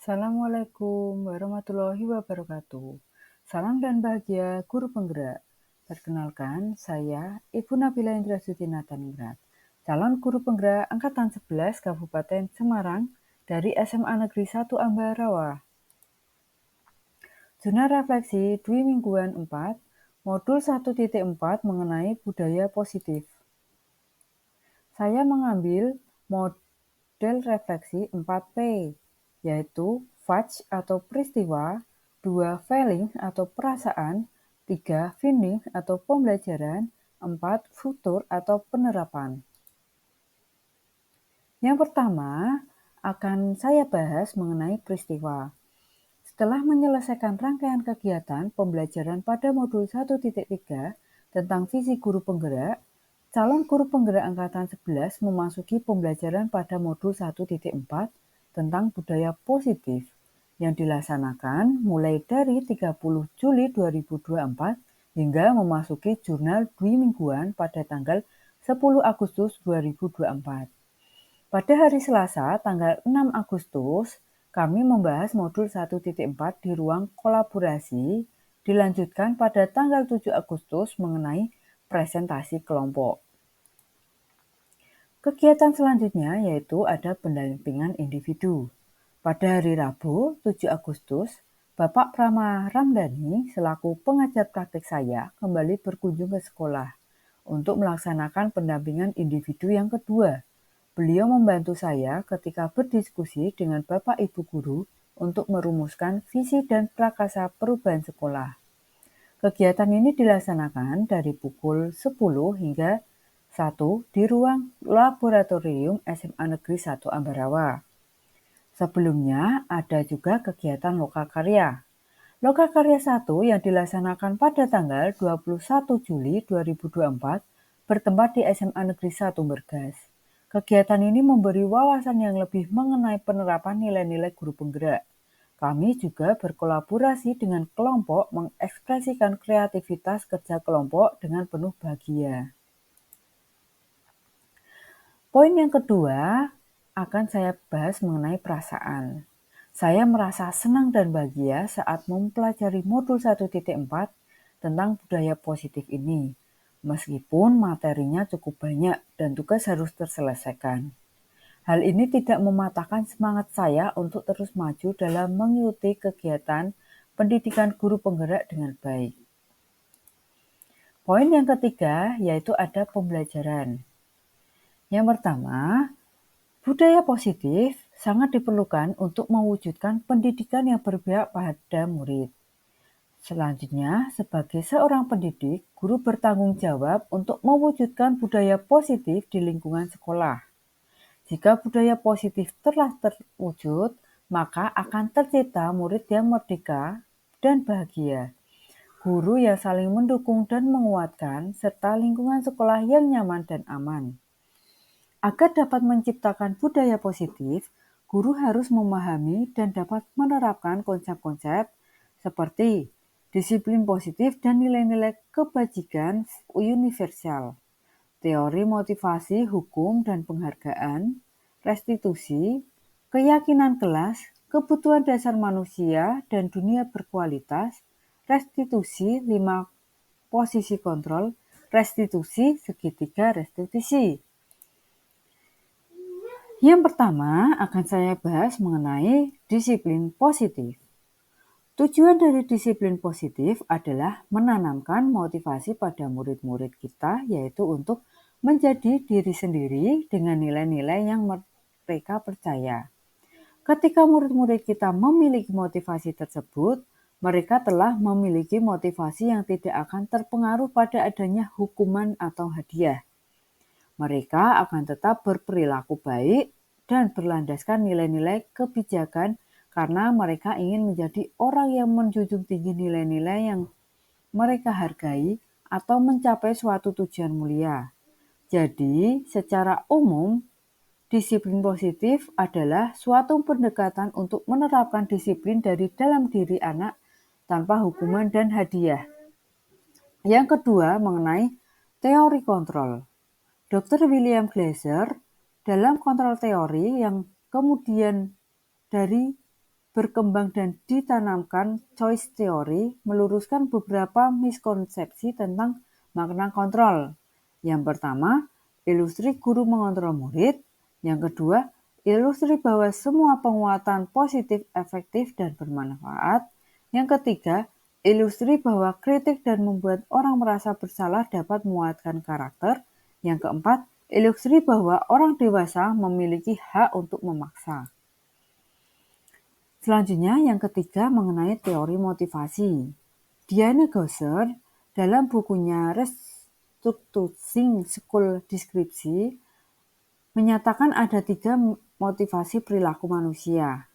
Assalamualaikum warahmatullahi wabarakatuh. Salam dan bahagia guru penggerak. Perkenalkan, saya Ibu Nabila Indrasuti Nataningrat, calon guru penggerak Angkatan 11 Kabupaten Semarang dari SMA Negeri 1 Ambarawa. Zona refleksi Dwi Mingguan 4, modul 1.4 mengenai budaya positif. Saya mengambil model refleksi 4P, yaitu Facts atau peristiwa, 2 Feeling atau perasaan, 3 Feeling atau pembelajaran, 4 Futur atau penerapan. Yang pertama, akan saya bahas mengenai peristiwa. Setelah menyelesaikan rangkaian kegiatan pembelajaran pada modul 1.3 tentang visi guru penggerak, calon guru penggerak Angkatan 11 memasuki pembelajaran pada modul 1.4 tentang budaya positif yang dilaksanakan mulai dari 30 Juli 2024 hingga memasuki jurnal Dwi Mingguan pada tanggal 10 Agustus 2024. Pada hari Selasa, tanggal 6 Agustus, kami membahas modul 1.4 di ruang kolaborasi, dilanjutkan pada tanggal 7 Agustus mengenai presentasi kelompok. Kegiatan selanjutnya yaitu ada pendampingan individu. Pada hari Rabu, 7 Agustus, Bapak Prama Ramdhani selaku pengajar praktik saya kembali berkunjung ke sekolah untuk melaksanakan pendampingan individu yang kedua. Beliau membantu saya ketika berdiskusi dengan Bapak Ibu guru untuk merumuskan visi dan prakasa perubahan sekolah. Kegiatan ini dilaksanakan dari pukul 10 hingga 1 di ruang laboratorium SMA Negeri 1 Ambarawa. Sebelumnya ada juga kegiatan lokal karya. Lokal karya 1 yang dilaksanakan pada tanggal 21 Juli 2024 bertempat di SMA Negeri 1 Bergas. Kegiatan ini memberi wawasan yang lebih mengenai penerapan nilai-nilai guru penggerak. Kami juga berkolaborasi dengan kelompok mengekspresikan kreativitas kerja kelompok dengan penuh bahagia. Poin yang kedua akan saya bahas mengenai perasaan. Saya merasa senang dan bahagia saat mempelajari modul 1.4 tentang budaya positif ini, meskipun materinya cukup banyak dan tugas harus terselesaikan. Hal ini tidak mematahkan semangat saya untuk terus maju dalam mengikuti kegiatan pendidikan guru penggerak dengan baik. Poin yang ketiga yaitu ada pembelajaran. Yang pertama, budaya positif sangat diperlukan untuk mewujudkan pendidikan yang berpihak pada murid. Selanjutnya, sebagai seorang pendidik, guru bertanggung jawab untuk mewujudkan budaya positif di lingkungan sekolah. Jika budaya positif telah terwujud, maka akan tercipta murid yang merdeka dan bahagia, guru yang saling mendukung dan menguatkan, serta lingkungan sekolah yang nyaman dan aman. Agar dapat menciptakan budaya positif, guru harus memahami dan dapat menerapkan konsep-konsep seperti disiplin positif dan nilai-nilai kebajikan universal, teori motivasi, hukum dan penghargaan, restitusi, keyakinan kelas, kebutuhan dasar manusia dan dunia berkualitas, restitusi 5 posisi kontrol, restitusi segitiga restitusi. Yang pertama akan saya bahas mengenai disiplin positif. Tujuan dari disiplin positif adalah menanamkan motivasi pada murid-murid kita, yaitu untuk menjadi diri sendiri dengan nilai-nilai yang mereka percaya. Ketika murid-murid kita memiliki motivasi tersebut, mereka telah memiliki motivasi yang tidak akan terpengaruh pada adanya hukuman atau hadiah. Mereka akan tetap berperilaku baik dan berlandaskan nilai-nilai kebijakan karena mereka ingin menjadi orang yang menjunjung tinggi nilai-nilai yang mereka hargai atau mencapai suatu tujuan mulia. Jadi, secara umum, disiplin positif adalah suatu pendekatan untuk menerapkan disiplin dari dalam diri anak tanpa hukuman dan hadiah. Yang kedua, mengenai teori kontrol. Dr. William Glasser dalam kontrol teori yang kemudian dari berkembang dan ditanamkan choice theory meluruskan beberapa miskonsepsi tentang makna kontrol. Yang pertama, ilustrasi guru mengontrol murid. Yang kedua, ilustrasi bahwa semua penguatan positif, efektif, dan bermanfaat. Yang ketiga, ilustrasi bahwa kritik dan membuat orang merasa bersalah dapat menguatkan karakter. Yang keempat, ilustrasi bahwa orang dewasa memiliki hak untuk memaksa. Selanjutnya, yang ketiga mengenai teori motivasi. Diane Gosser dalam bukunya Restructuring School Description menyatakan ada 3 motivasi perilaku manusia.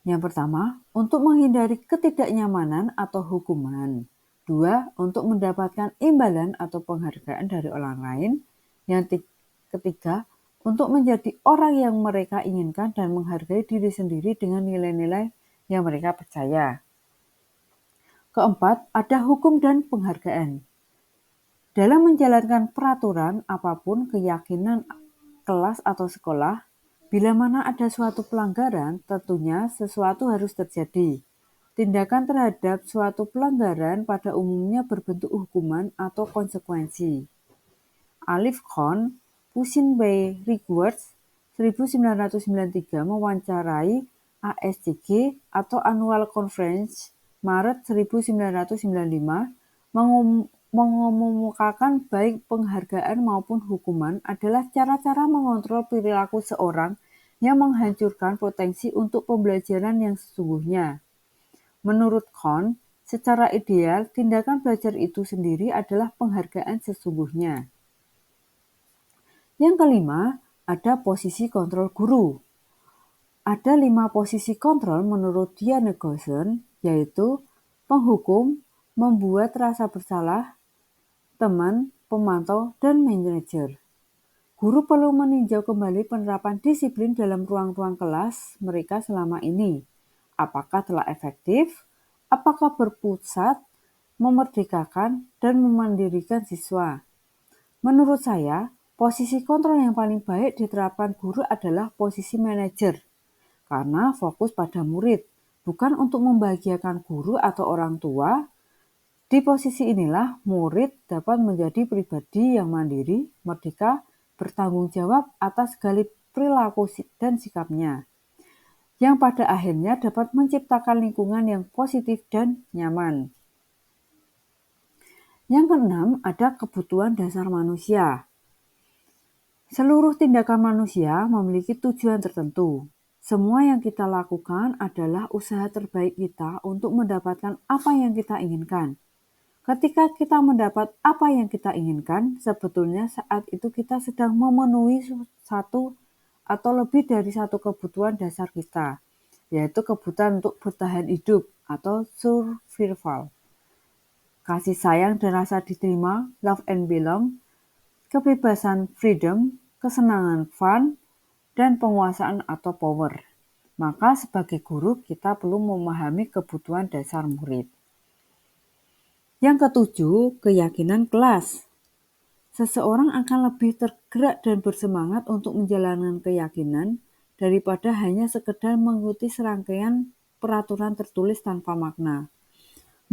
Yang pertama, untuk menghindari ketidaknyamanan atau hukuman. 2, untuk mendapatkan imbalan atau penghargaan dari orang lain. Yang ketiga, untuk menjadi orang yang mereka inginkan dan menghargai diri sendiri dengan nilai-nilai yang mereka percaya. Keempat, ada hukum dan penghargaan. Dalam menjalankan peraturan apapun, keyakinan kelas atau sekolah, bila mana ada suatu pelanggaran, tentunya sesuatu harus terjadi. Tindakan terhadap suatu pelanggaran pada umumnya berbentuk hukuman atau konsekuensi. Alif Khan, Pushing by Rewards, 1993 mewawancarai ASCG atau Annual Conference Maret 1995 mengemukakan baik penghargaan maupun hukuman adalah cara-cara mengontrol perilaku seorang yang menghancurkan potensi untuk pembelajaran yang sesungguhnya. Menurut Khan, secara ideal, tindakan belajar itu sendiri adalah penghargaan sesungguhnya. Yang kelima, ada posisi kontrol guru. Ada 5 posisi kontrol menurut Diane Gosser, yaitu penghukum, membuat rasa bersalah, teman, pemantau, dan manajer. Guru perlu meninjau kembali penerapan disiplin dalam ruang-ruang kelas mereka selama ini. Apakah telah efektif? Apakah berpusat, memerdekakan, dan memandirikan siswa? Menurut saya, posisi kontrol yang paling baik diterapkan guru adalah posisi manajer, karena fokus pada murid, bukan untuk membahagiakan guru atau orang tua. Di posisi inilah, murid dapat menjadi pribadi yang mandiri, merdeka, bertanggung jawab atas segala perilaku dan sikapnya, yang pada akhirnya dapat menciptakan lingkungan yang positif dan nyaman. Yang keenam, ada kebutuhan dasar manusia. Seluruh tindakan manusia memiliki tujuan tertentu. Semua yang kita lakukan adalah usaha terbaik kita untuk mendapatkan apa yang kita inginkan. Ketika kita mendapat apa yang kita inginkan, sebetulnya saat itu kita sedang memenuhi satu atau lebih dari satu kebutuhan dasar kita, yaitu kebutuhan untuk bertahan hidup atau survival. Kasih sayang dan rasa diterima, love and belong, kebebasan freedom, kesenangan fun, dan penguasaan atau power. Maka sebagai guru kita perlu memahami kebutuhan dasar murid. Yang ketujuh, keyakinan kelas. Seseorang akan lebih tergerak dan bersemangat untuk menjalankan keyakinan daripada hanya sekedar mengikuti serangkaian peraturan tertulis tanpa makna.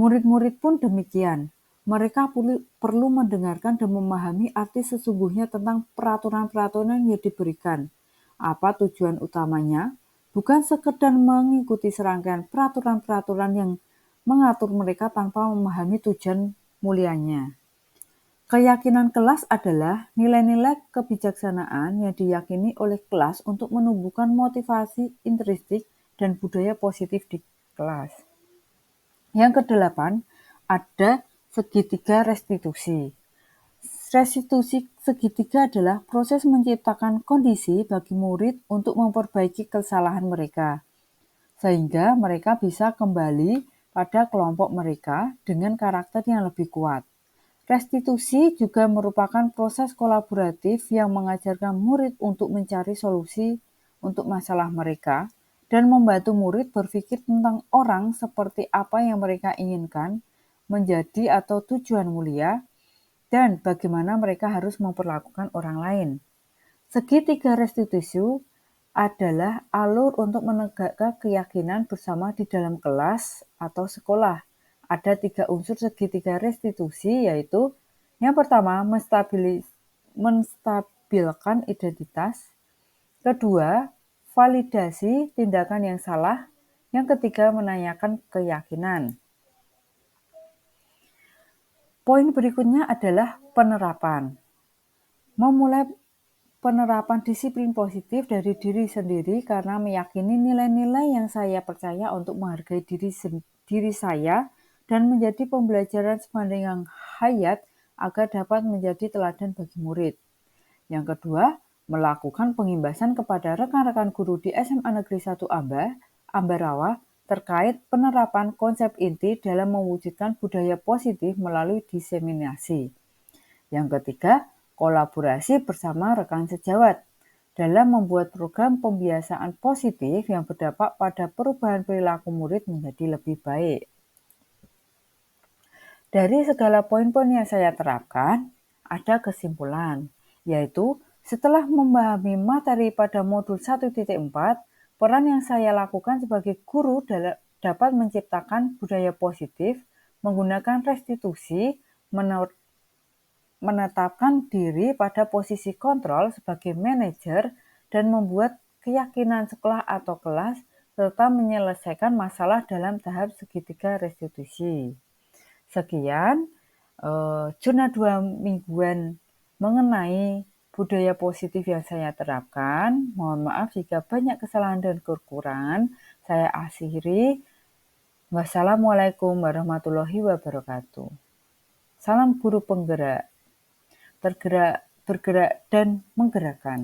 Murid-murid pun demikian. Mereka perlu mendengarkan dan memahami arti sesungguhnya tentang peraturan-peraturan yang diberikan. Apa tujuan utamanya? Bukan sekedar mengikuti serangkaian peraturan-peraturan yang mengatur mereka tanpa memahami tujuan mulianya. Keyakinan kelas adalah nilai-nilai kebijaksanaan yang diyakini oleh kelas untuk menumbuhkan motivasi intrinsik dan budaya positif di kelas. Yang kedelapan, ada segitiga restitusi. Restitusi segitiga adalah proses menciptakan kondisi bagi murid untuk memperbaiki kesalahan mereka, sehingga mereka bisa kembali pada kelompok mereka dengan karakter yang lebih kuat. Restitusi juga merupakan proses kolaboratif yang mengajarkan murid untuk mencari solusi untuk masalah mereka dan membantu murid berpikir tentang orang seperti apa yang mereka inginkan menjadi atau tujuan mulia dan bagaimana mereka harus memperlakukan orang lain. Segitiga restitusi adalah alur untuk menegakkan keyakinan bersama di dalam kelas atau sekolah. Ada 3 unsur segitiga restitusi, yaitu yang pertama, menstabilkan identitas. Kedua, validasi tindakan yang salah. Yang ketiga, menanyakan keyakinan. Poin berikutnya adalah penerapan. Memulai penerapan disiplin positif dari diri sendiri karena meyakini nilai-nilai yang saya percaya untuk menghargai diri saya dan menjadi pembelajaran sepanjang hayat agar dapat menjadi teladan bagi murid. Yang kedua, melakukan pengimbasan kepada rekan-rekan guru di SMA Negeri 1 Ambarawa terkait penerapan konsep inti dalam mewujudkan budaya positif melalui diseminasi. Yang ketiga, kolaborasi bersama rekan sejawat dalam membuat program pembiasaan positif yang berdampak pada perubahan perilaku murid menjadi lebih baik. Dari segala poin-poin yang saya terapkan, ada kesimpulan, yaitu setelah memahami materi pada modul 1.4, peran yang saya lakukan sebagai guru dapat menciptakan budaya positif, menggunakan restitusi, menetapkan diri pada posisi kontrol sebagai manajer, dan membuat keyakinan sekolah atau kelas, serta menyelesaikan masalah dalam tahap segitiga restitusi. Sekian zona 2 mingguan mengenai budaya positif yang saya terapkan. Mohon maaf jika banyak kesalahan dan kekurangan. Saya akhiri. Wassalamualaikum warahmatullahi wabarakatuh. Salam guru penggerak, tergerak, bergerak, dan menggerakkan.